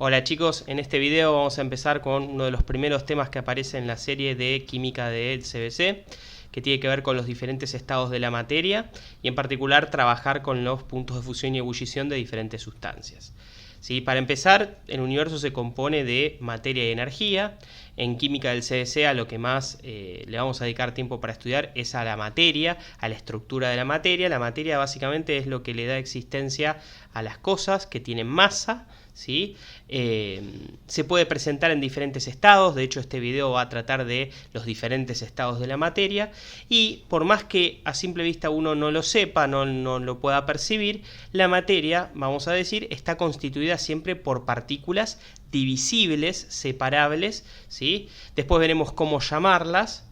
Hola chicos, en este video vamos a empezar con uno de los primeros temas que aparece en la serie de química del CBC, que tiene que ver con los diferentes estados de la materia y en particular trabajar con los puntos de fusión y ebullición de diferentes sustancias. ¿Sí? Para empezar, el universo se compone de materia y energía. En química del CBC a lo que más le vamos a dedicar tiempo para estudiar es a la materia, a la estructura de la materia. La materia básicamente es lo que le da existencia a las cosas que tienen masa, ¿sí? Se puede presentar en diferentes estados. De hecho, este video va a tratar de los diferentes estados de la materia, y por más que a simple vista uno no lo sepa, no lo pueda percibir, la materia, vamos a decir, está constituida siempre por partículas divisibles, separables, ¿sí? Después veremos cómo llamarlas,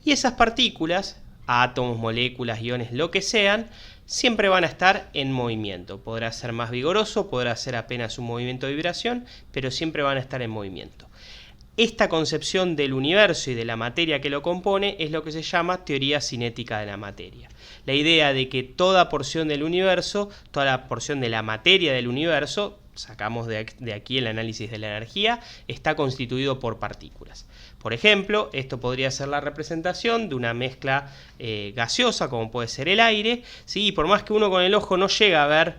y esas partículas, átomos, moléculas, iones, lo que sean, siempre van a estar en movimiento. Podrá ser más vigoroso, podrá ser apenas un movimiento de vibración, pero siempre van a estar en movimiento. Esta concepción del universo y de la materia que lo compone es lo que se llama teoría cinética de la materia. La idea de que toda porción del universo, toda la porción de la materia del universo, sacamos de aquí el análisis de la energía, está constituido por partículas. Por ejemplo, esto podría ser la representación de una mezcla gaseosa, como puede ser el aire, ¿sí? Y por más que uno con el ojo no llega a ver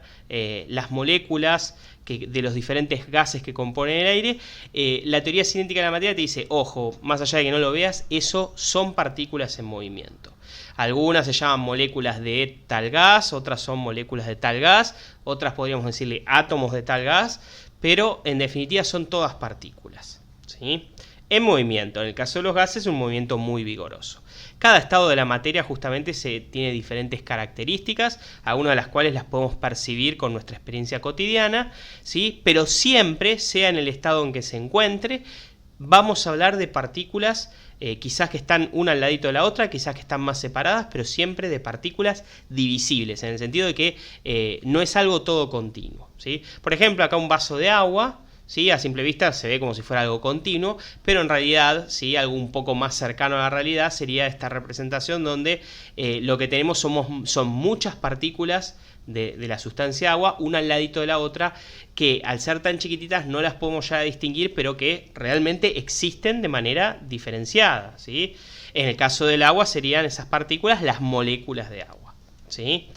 las moléculas de los diferentes gases que componen el aire, la teoría cinética de la materia te dice, ojo, más allá de que no lo veas, eso son partículas en movimiento. Algunas se llaman moléculas de tal gas, otras son moléculas de tal gas, otras podríamos decirle átomos de tal gas, pero en definitiva son todas partículas, ¿sí? En movimiento. En el caso de los gases, un movimiento muy vigoroso. Cada estado de la materia justamente tiene diferentes características, algunas de las cuales las podemos percibir con nuestra experiencia cotidiana, ¿sí? Pero siempre, sea en el estado en que se encuentre, vamos a hablar de partículas quizás que están una al ladito de la otra, quizás que están más separadas, pero siempre de partículas divisibles, en el sentido de que no es algo todo continuo, ¿sí? Por ejemplo, acá un vaso de agua, ¿sí? A simple vista se ve como si fuera algo continuo, pero en realidad, ¿sí? Algo un poco más cercano a la realidad sería esta representación donde lo que tenemos son muchas partículas de la sustancia agua, una al ladito de la otra, que al ser tan chiquititas no las podemos ya distinguir, pero que realmente existen de manera diferenciada, ¿sí? En el caso del agua serían esas partículas las moléculas de agua, ¿sí?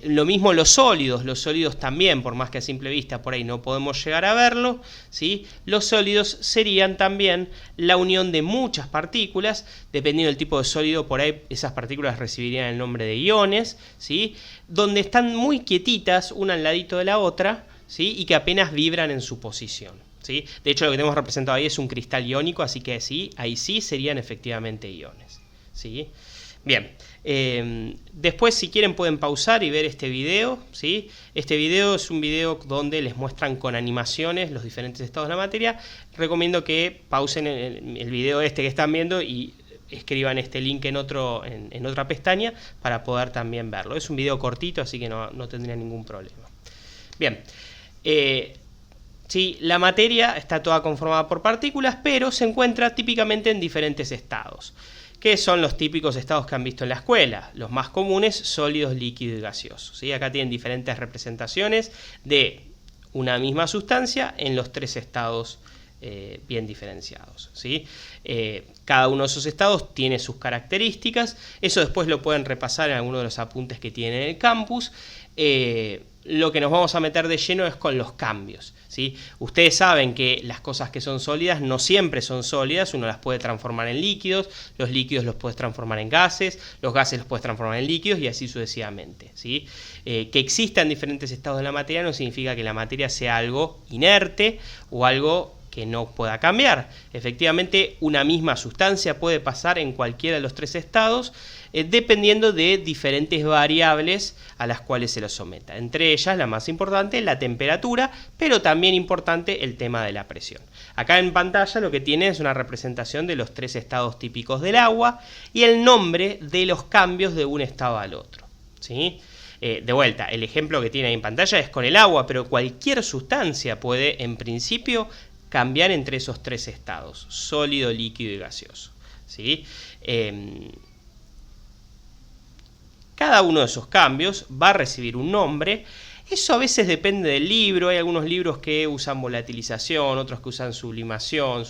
Lo mismo los sólidos también, por más que a simple vista por ahí no podemos llegar a verlo, ¿sí? Los sólidos serían también la unión de muchas partículas, dependiendo del tipo de sólido, por ahí esas partículas recibirían el nombre de iones, ¿sí? Donde están muy quietitas una al ladito de la otra, ¿sí? Y que apenas vibran en su posición, ¿sí? De hecho, lo que tenemos representado ahí es un cristal iónico, así que sí, ahí sí serían efectivamente iones, ¿sí? Bien, después si quieren pueden pausar y ver este video, ¿sí? Este video es un video donde les muestran con animaciones los diferentes estados de la materia. Recomiendo que pausen el video este que están viendo y escriban este link en otra pestaña para poder también verlo. Es un video cortito, así que no tendría ningún problema. Bien, sí, la materia está toda conformada por partículas, pero se encuentra típicamente en diferentes estados, que son los típicos estados que han visto en la escuela, los más comunes, sólidos, líquidos y gaseosos, ¿sí? Acá tienen diferentes representaciones de una misma sustancia en los tres estados bien diferenciados, ¿sí? Cada uno de esos estados tiene sus características, eso después lo pueden repasar en alguno de los apuntes que tienen en el campus. Lo que nos vamos a meter de lleno es con los cambios, ¿sí? Ustedes saben que las cosas que son sólidas no siempre son sólidas, uno las puede transformar en líquidos, los líquidos los puedes transformar en gases, los gases los puedes transformar en líquidos y así sucesivamente, ¿sí? Que existan diferentes estados de la materia no significa que la materia sea algo inerte o algo que no pueda cambiar. Efectivamente, una misma sustancia puede pasar en cualquiera de los tres estados, dependiendo de diferentes variables a las cuales se lo someta. Entre ellas, la más importante, la temperatura, pero también importante el tema de la presión. Acá en pantalla lo que tiene es una representación de los tres estados típicos del agua y el nombre de los cambios de un estado al otro, ¿sí? De vuelta, el ejemplo que tiene ahí en pantalla es con el agua, pero cualquier sustancia puede, en principio, cambiar entre esos tres estados, sólido, líquido y gaseoso, ¿sí? Cada uno de esos cambios va a recibir un nombre Eso a veces depende del libro. Hay algunos libros que usan volatilización, otros que usan sublimación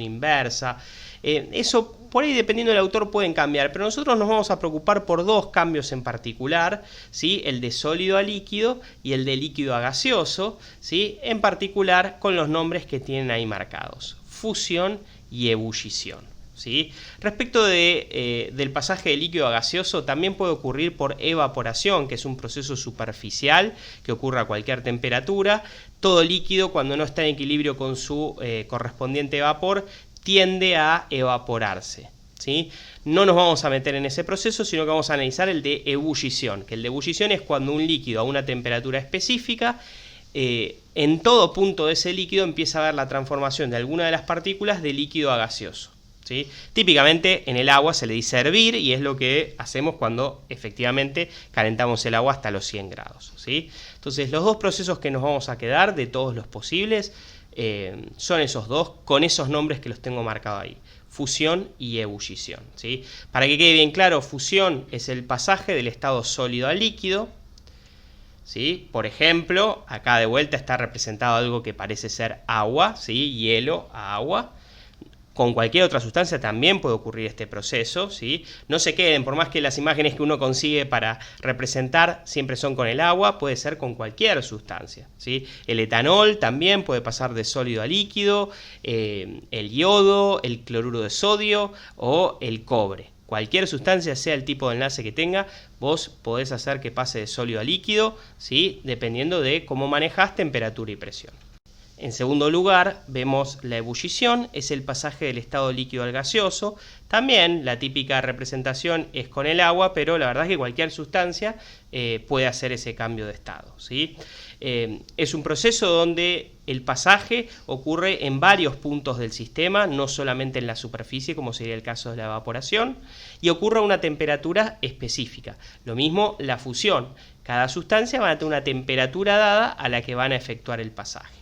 inversa. Eso por ahí, dependiendo del autor, pueden cambiar, pero nosotros nos vamos a preocupar por dos cambios en particular, ¿sí? El de sólido a líquido y el de líquido a gaseoso, ¿sí? En particular con los nombres que tienen ahí marcados: fusión y ebullición. ¿Sí? Respecto del pasaje de líquido a gaseoso, también puede ocurrir por evaporación, que es un proceso superficial que ocurre a cualquier temperatura. Todo líquido, cuando no está en equilibrio con su correspondiente vapor, tiende a evaporarse. ¿Sí? No nos vamos a meter en ese proceso, sino que vamos a analizar el de ebullición, que el de ebullición es cuando un líquido a una temperatura específica, en todo punto de ese líquido empieza a haber la transformación de alguna de las partículas de líquido a gaseoso. ¿Sí? Típicamente en el agua se le dice hervir, y es lo que hacemos cuando efectivamente calentamos el agua hasta los 100 grados. ¿Sí? Entonces, los dos procesos que nos vamos a quedar de todos los posibles son esos dos, con esos nombres que los tengo marcados ahí: fusión y ebullición. ¿Sí? Para que quede bien claro, fusión es el pasaje del estado sólido al líquido. ¿Sí? Por ejemplo, acá de vuelta está representado algo que parece ser agua, ¿sí? Hielo a agua. Con cualquier otra sustancia también puede ocurrir este proceso, ¿sí? No se queden, por más que las imágenes que uno consigue para representar siempre son con el agua, puede ser con cualquier sustancia, ¿sí? El etanol también puede pasar de sólido a líquido, el yodo, el cloruro de sodio o el cobre. Cualquier sustancia, sea el tipo de enlace que tenga, vos podés hacer que pase de sólido a líquido, ¿sí? Dependiendo de cómo manejás temperatura y presión. En segundo lugar, vemos la ebullición, es el pasaje del estado líquido al gaseoso. También la típica representación es con el agua, pero la verdad es que cualquier sustancia puede hacer ese cambio de estado, ¿sí? Es un proceso donde el pasaje ocurre en varios puntos del sistema, no solamente en la superficie, como sería el caso de la evaporación, y ocurre a una temperatura específica. Lo mismo la fusión. Cada sustancia va a tener una temperatura dada a la que van a efectuar el pasaje.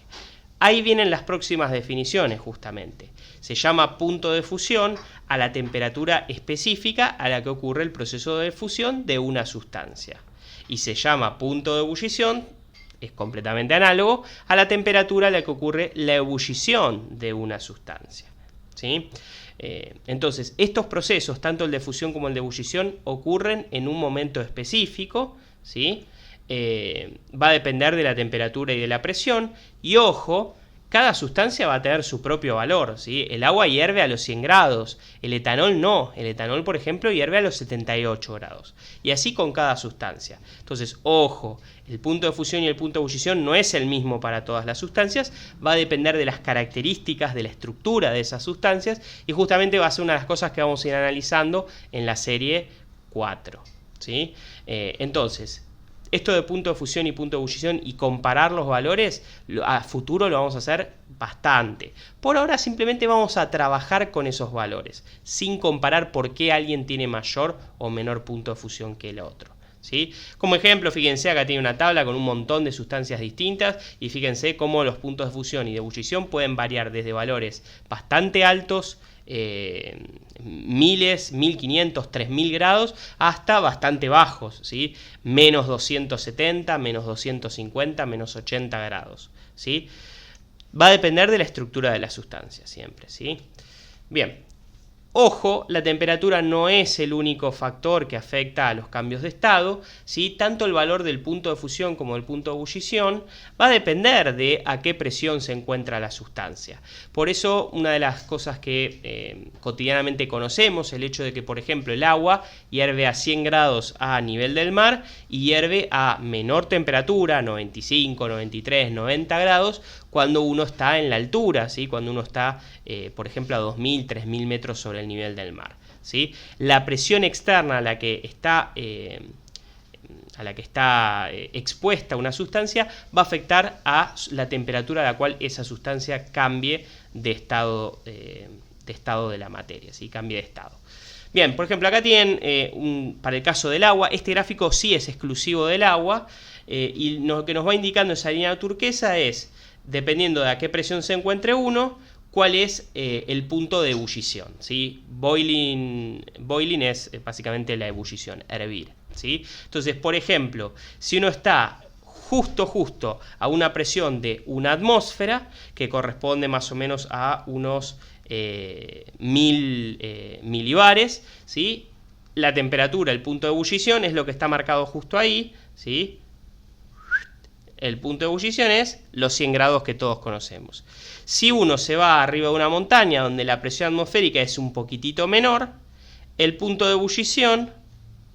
Ahí vienen las próximas definiciones, justamente. Se llama punto de fusión a la temperatura específica a la que ocurre el proceso de fusión de una sustancia. Y se llama punto de ebullición, es completamente análogo, a la temperatura a la que ocurre la ebullición de una sustancia. ¿Sí? Entonces, estos procesos, tanto el de fusión como el de ebullición, ocurren en un momento específico, ¿sí? Va a depender de la temperatura y de la presión, y ojo, cada sustancia va a tener su propio valor, ¿sí? El agua hierve a los 100 grados, el etanol no, el etanol por ejemplo hierve a los 78 grados, y así con cada sustancia. Entonces, ojo, el punto de fusión y el punto de ebullición no es el mismo para todas las sustancias, va a depender de las características de la estructura de esas sustancias, y justamente va a ser una de las cosas que vamos a ir analizando en la serie 4, ¿sí? Entonces, esto de punto de fusión y punto de ebullición y comparar los valores, a futuro lo vamos a hacer bastante. Por ahora simplemente vamos a trabajar con esos valores, sin comparar por qué alguien tiene mayor o menor punto de fusión que el otro. ¿Sí? Como ejemplo, fíjense, acá tiene una tabla con un montón de sustancias distintas, y fíjense cómo los puntos de fusión y de ebullición pueden variar desde valores bastante altos, miles, 1500, 3000 grados, hasta bastante bajos, ¿sí? Menos 270, menos 250, menos 80 grados, ¿sí? Va a depender de la estructura de la sustancia siempre, ¿sí? Bien. Ojo, la temperatura no es el único factor que afecta a los cambios de estado, ¿sí? Tanto el valor del punto de fusión como del punto de ebullición va a depender de a qué presión se encuentra la sustancia. Por eso, una de las cosas que cotidianamente conocemos, el hecho de que, por ejemplo, el agua hierve a 100 grados a nivel del mar y hierve a menor temperatura, 95, 93, 90 grados, cuando uno está en la altura, ¿sí? Cuando uno está, por ejemplo, a 2000, 3000 metros sobre el nivel del mar, ¿sí? La presión externa a la que está expuesta una sustancia va a afectar a la temperatura a la cual esa sustancia cambie de estado de la materia, ¿sí? Cambie de estado. Bien, por ejemplo, acá tienen, para el caso del agua, este gráfico sí es exclusivo del agua, y lo que nos va indicando esa línea turquesa es, dependiendo de a qué presión se encuentre uno, cuál es el punto de ebullición, ¿sí? Boiling es básicamente la ebullición, hervir, ¿sí? Entonces, por ejemplo, si uno está justo a una presión de 1 atmósfera, que corresponde más o menos a unos 1000 milibares, ¿sí? La temperatura, el punto de ebullición, es lo que está marcado justo ahí, ¿sí? El punto de ebullición es los 100 grados que todos conocemos. Si uno se va arriba de una montaña donde la presión atmosférica es un poquitito menor, el punto de ebullición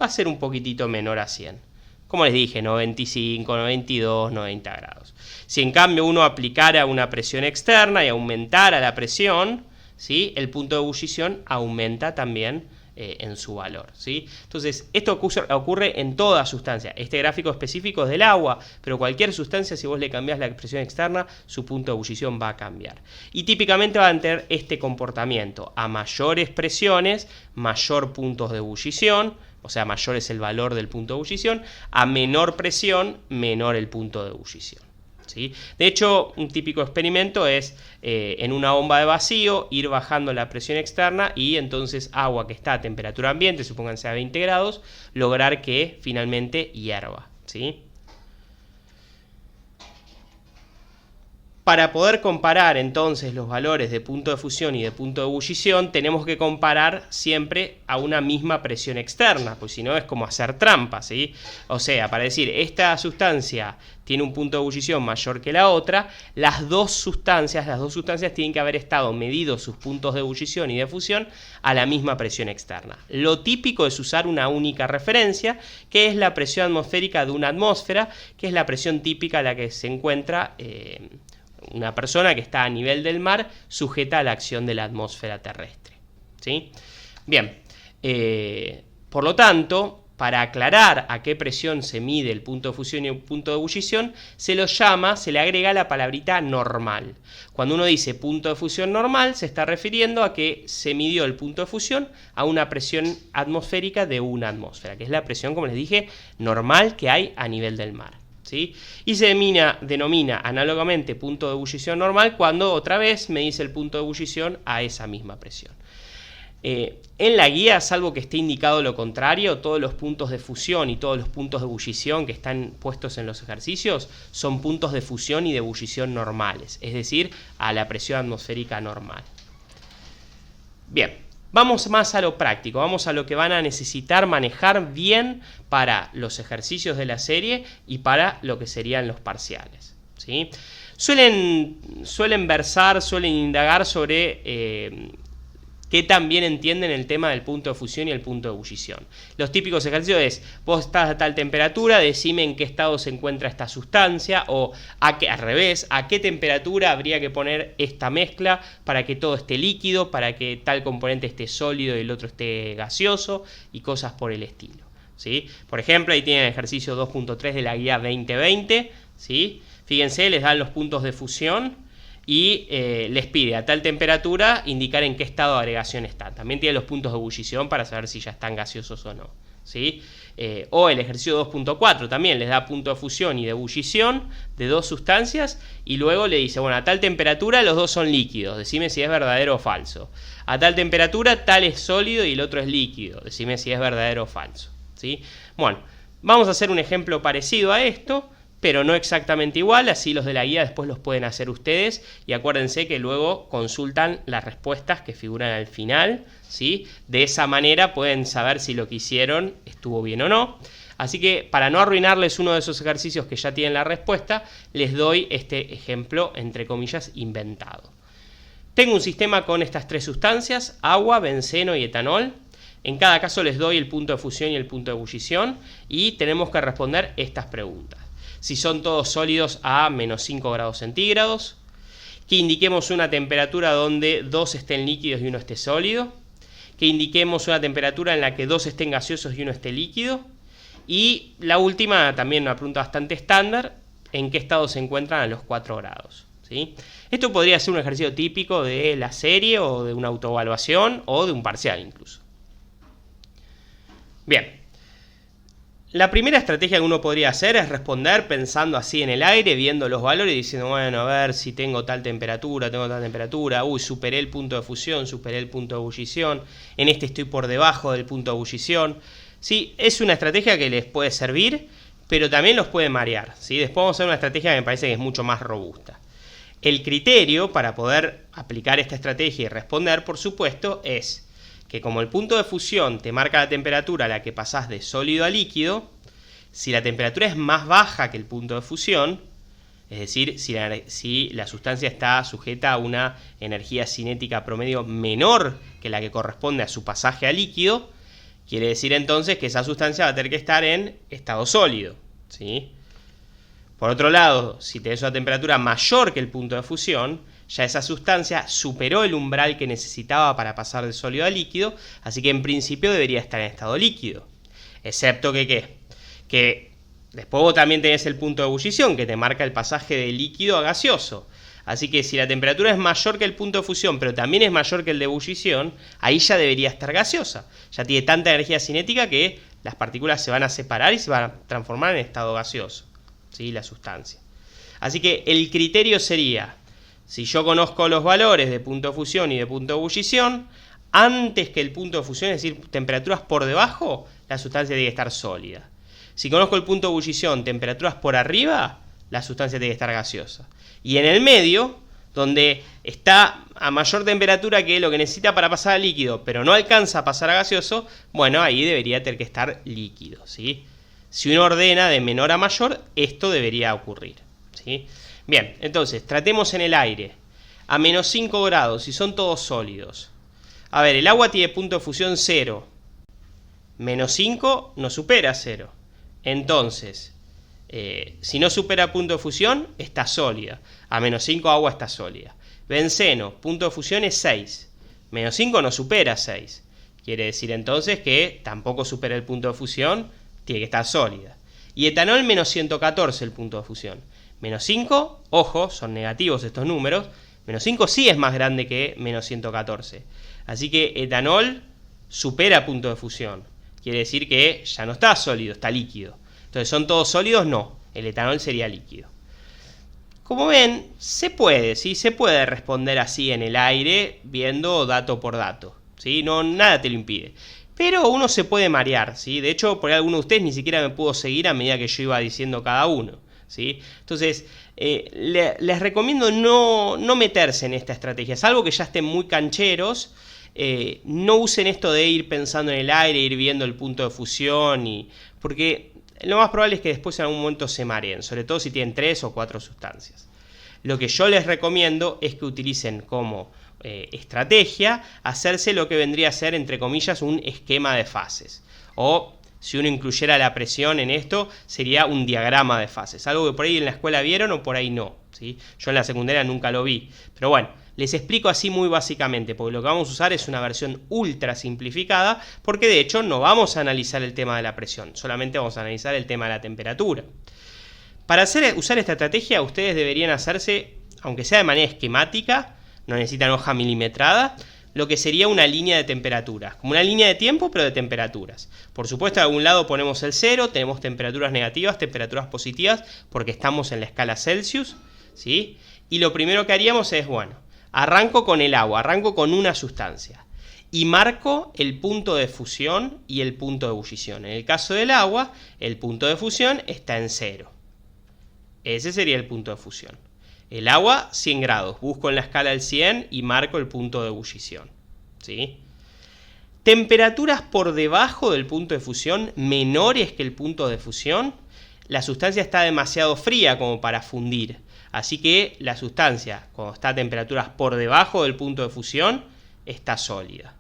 va a ser un poquitito menor a 100. Como les dije, 95, 92, 90 grados. Si en cambio uno aplicara una presión externa y aumentara la presión, ¿sí? El punto de ebullición aumenta también en su valor, ¿sí? Entonces, esto ocurre en toda sustancia. Este gráfico específico es del agua, pero cualquier sustancia, si vos le cambiás la presión externa, su punto de ebullición va a cambiar. Y típicamente va a tener este comportamiento. A mayores presiones, mayor puntos de ebullición, o sea, mayor es el valor del punto de ebullición. A menor presión, menor el punto de ebullición, ¿sí? De hecho, un típico experimento es en una bomba de vacío ir bajando la presión externa y entonces agua que está a temperatura ambiente, supónganse a 20 grados, lograr que finalmente hierva, ¿sí? Para poder comparar entonces los valores de punto de fusión y de punto de ebullición, tenemos que comparar siempre a una misma presión externa, pues si no es como hacer trampa, ¿sí? O sea, para decir, esta sustancia tiene un punto de ebullición mayor que la otra, las dos sustancias tienen que haber estado medidos sus puntos de ebullición y de fusión a la misma presión externa. Lo típico es usar una única referencia, que es la presión atmosférica de una atmósfera, que es la presión típica a la que se encuentra una persona que está a nivel del mar sujeta a la acción de la atmósfera terrestre, ¿sí? Bien, por lo tanto, para aclarar a qué presión se mide el punto de fusión y el punto de ebullición, se le agrega la palabrita normal. Cuando uno dice punto de fusión normal, se está refiriendo a que se midió el punto de fusión a una presión atmosférica de 1 atmósfera, que es la presión, como les dije, normal que hay a nivel del mar, ¿sí? Y se denomina análogamente punto de ebullición normal cuando otra vez me dice el punto de ebullición a esa misma presión. En la guía, salvo que esté indicado lo contrario, todos los puntos de fusión y todos los puntos de ebullición que están puestos en los ejercicios son puntos de fusión y de ebullición normales, es decir, a la presión atmosférica normal. Bien, vamos más a lo práctico, vamos a lo que van a necesitar manejar bien para los ejercicios de la serie y para lo que serían los parciales, ¿sí? Suelen indagar sobre que también entienden el tema del punto de fusión y el punto de ebullición. Los típicos ejercicios es, vos estás a tal temperatura, decime en qué estado se encuentra esta sustancia, o al revés, a qué temperatura habría que poner esta mezcla para que todo esté líquido, para que tal componente esté sólido y el otro esté gaseoso, y cosas por el estilo, ¿sí? Por ejemplo, ahí tienen el ejercicio 2.3 de la guía 2020, ¿sí? Fíjense, les dan los puntos de fusión, y les pide a tal temperatura indicar en qué estado de agregación están. También tiene los puntos de ebullición para saber si ya están gaseosos o no, ¿sí? O el ejercicio 2.4 también les da punto de fusión y de ebullición de dos sustancias y luego le dice, bueno, a tal temperatura los dos son líquidos, decime si es verdadero o falso. A tal temperatura tal es sólido y el otro es líquido, decime si es verdadero o falso, ¿sí? Bueno, vamos a hacer un ejemplo parecido a esto, pero no exactamente igual, así los de la guía después los pueden hacer ustedes y acuérdense que luego consultan las respuestas que figuran al final, ¿sí? De esa manera pueden saber si lo que hicieron estuvo bien o no. Así que para no arruinarles uno de esos ejercicios que ya tienen la respuesta, les doy este ejemplo, entre comillas, inventado. Tengo un sistema con estas tres sustancias, agua, benceno y etanol. En cada caso les doy el punto de fusión y el punto de ebullición y tenemos que responder estas preguntas. Si son todos sólidos a menos 5 grados centígrados, que indiquemos una temperatura donde 2 estén líquidos y 1 esté sólido, que indiquemos una temperatura en la que 2 estén gaseosos y 1 esté líquido, y la última, también una pregunta bastante estándar, en qué estado se encuentran a los 4 grados, ¿sí? Esto podría ser un ejercicio típico de la serie o de una autoevaluación o de un parcial incluso. Bien. La primera estrategia que uno podría hacer es responder pensando así en el aire, viendo los valores y diciendo, bueno, a ver si tengo tal temperatura, uy, superé el punto de fusión, superé el punto de ebullición, en este estoy por debajo del punto de ebullición. Sí, es una estrategia que les puede servir, pero también los puede marear, ¿sí? Después vamos a hacer una estrategia que me parece que es mucho más robusta. El criterio para poder aplicar esta estrategia y responder, por supuesto, es que como el punto de fusión te marca la temperatura a la que pasás de sólido a líquido, si la temperatura es más baja que el punto de fusión, es decir, si la sustancia está sujeta a una energía cinética promedio menor que la que corresponde a su pasaje a líquido, quiere decir entonces que esa sustancia va a tener que estar en estado sólido, ¿sí? Por otro lado, si tenés una temperatura mayor que el punto de fusión, ya esa sustancia superó el umbral que necesitaba para pasar de sólido a líquido, así que en principio debería estar en estado líquido. Excepto que, ¿qué? Que después vos también tenés el punto de ebullición, que te marca el pasaje de líquido a gaseoso. Así que si la temperatura es mayor que el punto de fusión, pero también es mayor que el de ebullición, ahí ya debería estar gaseosa. Ya tiene tanta energía cinética que las partículas se van a separar y se van a transformar en estado gaseoso, ¿sí? La sustancia. Así que el criterio sería, si yo conozco los valores de punto de fusión y de punto de ebullición, antes que el punto de fusión, es decir, temperaturas por debajo, la sustancia tiene que estar sólida. Si conozco el punto de ebullición, temperaturas por arriba, la sustancia tiene que estar gaseosa. Y en el medio, donde está a mayor temperatura que lo que necesita para pasar a líquido, pero no alcanza a pasar a gaseoso, bueno, ahí debería tener que estar líquido, ¿sí? Si uno ordena de menor a mayor, esto debería ocurrir, ¿sí? Bien, entonces, tratemos en el aire. A menos 5 grados, si son todos sólidos. A ver, el agua tiene punto de fusión 0. Menos 5 no supera 0. Entonces, si no supera punto de fusión, está sólida. A menos 5 agua está sólida. Benceno, punto de fusión es 6. Menos 5 no supera 6. Quiere decir entonces que tampoco supera el punto de fusión, tiene que estar sólida. Y etanol, menos 114 el punto de fusión. Menos 5, ojo, son negativos estos números. Menos 5 sí es más grande que menos 114. Así que etanol supera punto de fusión. Quiere decir que ya no está sólido, está líquido. Entonces, ¿son todos sólidos? No. El etanol sería líquido. Como ven, se puede, ¿sí? Se puede responder así en el aire, viendo dato por dato, ¿sí? No, nada te lo impide. Pero uno se puede marear, ¿sí? De hecho, por ahí alguno de ustedes ni siquiera me pudo seguir a medida que yo iba diciendo cada uno, ¿sí? Entonces, les recomiendo no meterse en esta estrategia. Salvo que ya estén muy cancheros, no usen esto de ir pensando en el aire, ir viendo el punto de fusión, porque lo más probable es que después en algún momento se mareen, sobre todo si tienen 3 o 4 sustancias. Lo que yo les recomiendo es que utilicen como estrategia hacerse lo que vendría a ser, entre comillas, un esquema de fases. O, si uno incluyera la presión en esto, sería un diagrama de fases. Algo que por ahí en la escuela vieron o por ahí no, ¿sí? Yo en la secundaria nunca lo vi. Pero bueno, les explico así muy básicamente, porque lo que vamos a usar es una versión ultra simplificada, porque de hecho no vamos a analizar el tema de la presión, solamente vamos a analizar el tema de la temperatura. Para usar esta estrategia, ustedes deberían hacerse, aunque sea de manera esquemática, no necesitan hoja milimetrada, lo que sería una línea de temperaturas, como una línea de tiempo pero de temperaturas. Por supuesto, de algún lado ponemos el 0, tenemos temperaturas negativas, temperaturas positivas, porque estamos en la escala Celsius, ¿sí? Y lo primero que haríamos es, bueno, arranco con el agua, arranco con una sustancia y marco el punto de fusión y el punto de ebullición. En el caso del agua, el punto de fusión está en 0. Ese sería el punto de fusión. El agua, 100 grados. Busco en la escala del 100 y marco el punto de ebullición, ¿sí? Temperaturas por debajo del punto de fusión, menores que el punto de fusión, la sustancia está demasiado fría como para fundir. Así que la sustancia, cuando está a temperaturas por debajo del punto de fusión, está sólida.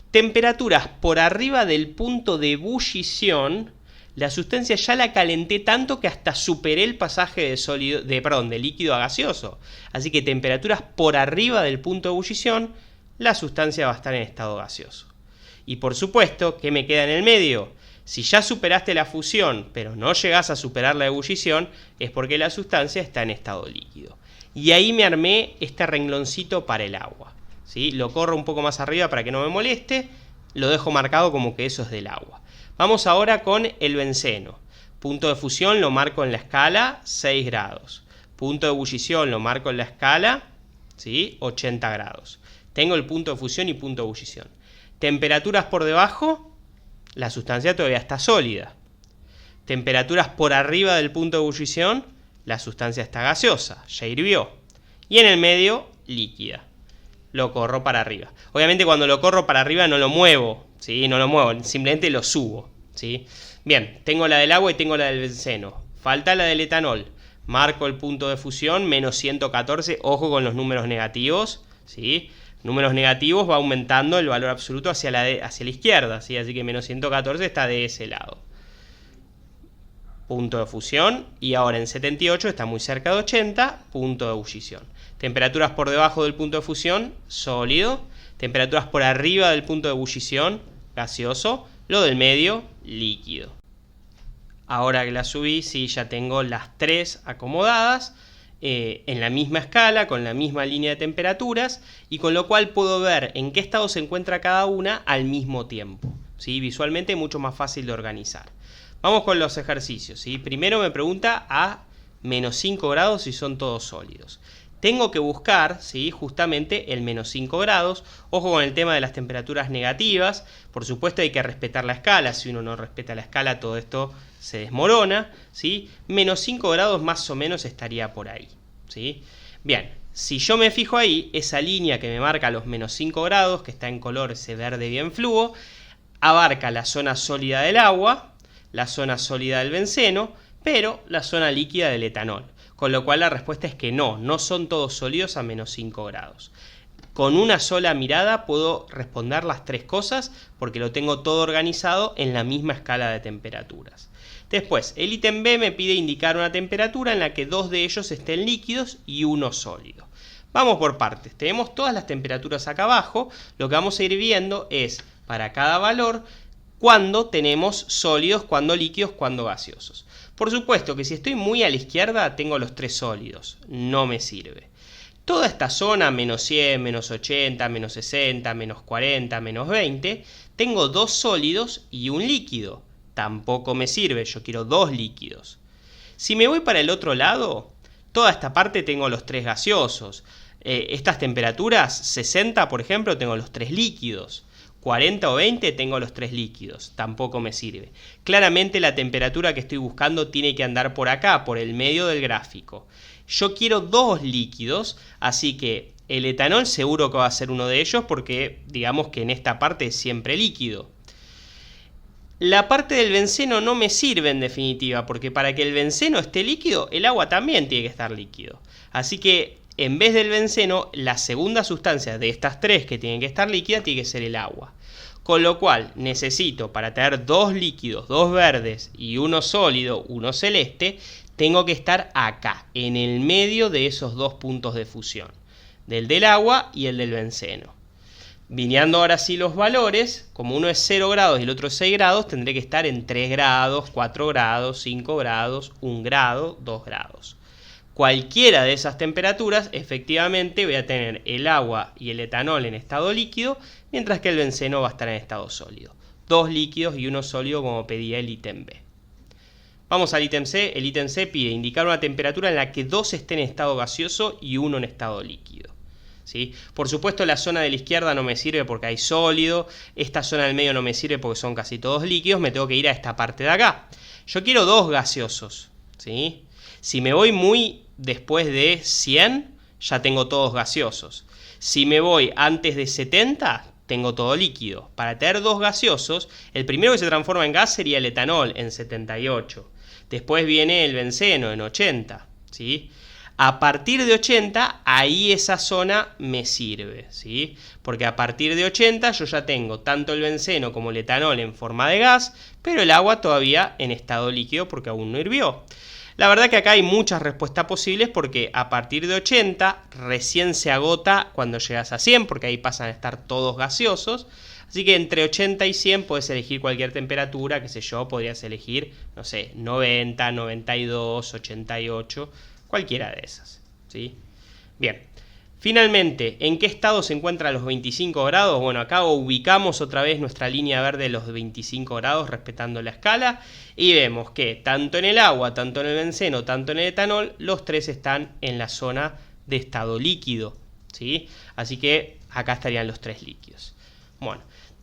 Temperaturas por arriba del punto de ebullición, la sustancia ya la calenté tanto que hasta superé el pasaje de líquido a gaseoso. Así que temperaturas por arriba del punto de ebullición, la sustancia va a estar en estado gaseoso. Y por supuesto, ¿qué me queda en el medio? Si ya superaste la fusión, pero no llegás a superar la ebullición, es porque la sustancia está en estado líquido. Y ahí me armé este rengloncito para el agua, ¿sí? Lo corro un poco más arriba para que no me moleste, lo dejo marcado como que eso es del agua. Vamos ahora con el benceno. Punto de fusión lo marco en la escala 6 grados. Punto de ebullición lo marco en la escala, ¿sí? 80 grados. Tengo el punto de fusión y punto de ebullición. Temperaturas por debajo, la sustancia todavía está sólida. temperaturas por arriba del punto de ebullición, la sustancia está gaseosa, ya hirvió. Y en el medio, líquida. Lo corro para arriba. Obviamente cuando lo corro para arriba no lo muevo, ¿sí? No lo muevo, simplemente lo subo, ¿sí? Bien, tengo la del agua y tengo la del benceno. Falta la del etanol. Marco el punto de fusión, menos 114, ojo con los números negativos, ¿sí? Números negativos va aumentando el valor absoluto hacia la izquierda, ¿sí? Así que menos 114 está de ese lado. Punto de fusión, y ahora en 78 está muy cerca de 80, punto de ebullición. Temperaturas por debajo del punto de fusión, sólido. Temperaturas por arriba del punto de ebullición, gaseoso. Lo del medio, líquido. Ahora que la subí, sí, ya tengo las tres acomodadas en la misma escala, con la misma línea de temperaturas, y con lo cual puedo ver en qué estado se encuentra cada una al mismo tiempo, ¿sí? Visualmente mucho más fácil de organizar. Vamos con los ejercicios, ¿sí? Primero me pregunta a menos 5 grados si son todos sólidos. Tengo que buscar, ¿sí?, justamente el menos 5 grados. Ojo con el tema de las temperaturas negativas. Por supuesto hay que respetar la escala. Si uno no respeta la escala, todo esto se desmorona, ¿sí? Menos 5 grados más o menos estaría por ahí, ¿sí? Bien, si yo me fijo ahí, esa línea que me marca los menos 5 grados, que está en color ese verde bien fluo, abarca la zona sólida del agua, la zona sólida del benceno, pero la zona líquida del etanol. Con lo cual la respuesta es que no son todos sólidos a menos 5 grados. Con una sola mirada puedo responder las tres cosas porque lo tengo todo organizado en la misma escala de temperaturas. Después, el ítem B me pide indicar una temperatura en la que dos de ellos estén líquidos y uno sólido. Vamos por partes. Tenemos todas las temperaturas acá abajo. Lo que vamos a ir viendo es, para cada valor, cuándo tenemos sólidos, cuándo líquidos, cuándo gaseosos. Por supuesto que si estoy muy a la izquierda tengo los tres sólidos, no me sirve. Toda esta zona, menos 100, menos 80, menos 60, menos 40, menos 20, tengo dos sólidos y un líquido. Tampoco me sirve, yo quiero dos líquidos. Si me voy para el otro lado, toda esta parte tengo los tres gaseosos. Estas temperaturas, 60 por ejemplo, tengo los tres líquidos. 40 o 20 tengo los tres líquidos, tampoco me sirve. Claramente la temperatura que estoy buscando tiene que andar por acá, por el medio del gráfico. Yo quiero dos líquidos, así que el etanol seguro que va a ser uno de ellos porque digamos que en esta parte es siempre líquido. La parte del benceno no me sirve en definitiva, porque para que el benceno esté líquido, el agua también tiene que estar líquido. Así que en vez del benceno, la segunda sustancia de estas tres que tienen que estar líquida tiene que ser el agua. Con lo cual necesito, para tener dos líquidos, dos verdes y uno sólido, uno celeste, tengo que estar acá, en el medio de esos dos puntos de fusión, del agua y el del benceno. Viniendo ahora sí los valores, como uno es 0 grados y el otro es 6 grados, tendré que estar en 3 grados, 4 grados, 5 grados, 1 grado, 2 grados. Cualquiera de esas temperaturas, efectivamente voy a tener el agua y el etanol en estado líquido, mientras que el benceno va a estar en estado sólido. Dos líquidos y uno sólido como pedía el ítem B. Vamos al ítem C. El ítem C pide indicar una temperatura en la que dos estén en estado gaseoso y uno en estado líquido, ¿sí? Por supuesto la zona de la izquierda no me sirve porque hay sólido, esta zona del medio no me sirve porque son casi todos líquidos, me tengo que ir a esta parte de acá. Yo quiero dos gaseosos, ¿sí? Si me voy muy después de 100, ya tengo todos gaseosos. Si me voy antes de 70, tengo todo líquido. Para tener dos gaseosos, el primero que se transforma en gas sería el etanol en 78. Después viene el benceno en 80, ¿sí? A partir de 80, ahí esa zona me sirve, ¿sí? Porque a partir de 80 yo ya tengo tanto el benceno como el etanol en forma de gas, pero el agua todavía en estado líquido porque aún no hirvió. La verdad que acá hay muchas respuestas posibles porque a partir de 80 recién se agota cuando llegas a 100 porque ahí pasan a estar todos gaseosos. Así que entre 80 y 100 puedes elegir cualquier temperatura, qué sé yo, podrías elegir, no sé, 90, 92, 88, cualquiera de esas, ¿sí? Bien, finalmente, ¿en qué estado se encuentran los 25 grados? Bueno, acá ubicamos otra vez nuestra línea verde de los 25 grados respetando la escala y vemos que tanto en el agua, tanto en el benceno, tanto en el etanol, los tres están en la zona de estado líquido, ¿sí? Así que acá estarían los tres líquidos. Bueno,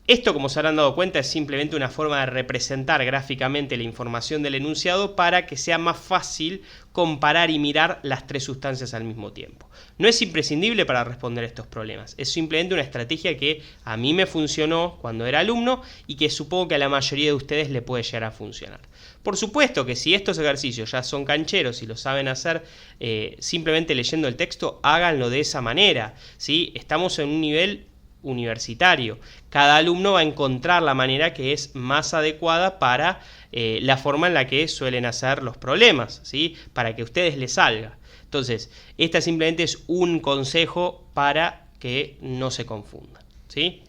Esto, como se habrán dado cuenta, es simplemente una forma de representar gráficamente la información del enunciado para que sea más fácil comparar y mirar las tres sustancias al mismo tiempo. No es imprescindible para responder estos problemas, es simplemente una estrategia que a mí me funcionó cuando era alumno y que supongo que a la mayoría de ustedes le puede llegar a funcionar. Por supuesto que si estos ejercicios ya son cancheros y lo saben hacer simplemente leyendo el texto, háganlo de esa manera, ¿sí? Estamos en un nivel universitario. Cada alumno va a encontrar la manera que es más adecuada para la forma en la que suelen hacer los problemas, ¿sí? Para que a ustedes les salga. Entonces, esta simplemente es un consejo para que no se confundan, ¿sí?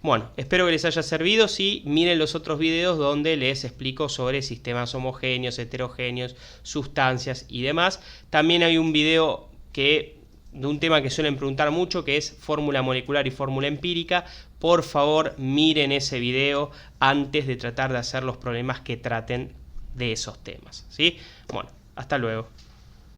Bueno, espero que les haya servido. Sí, miren los otros videos donde les explico sobre sistemas homogéneos, heterogéneos, sustancias y demás. También hay un video de un tema que suelen preguntar mucho, que es fórmula molecular y fórmula empírica. Por favor, miren ese video antes de tratar de hacer los problemas que traten de esos temas, ¿sí? Bueno, hasta luego.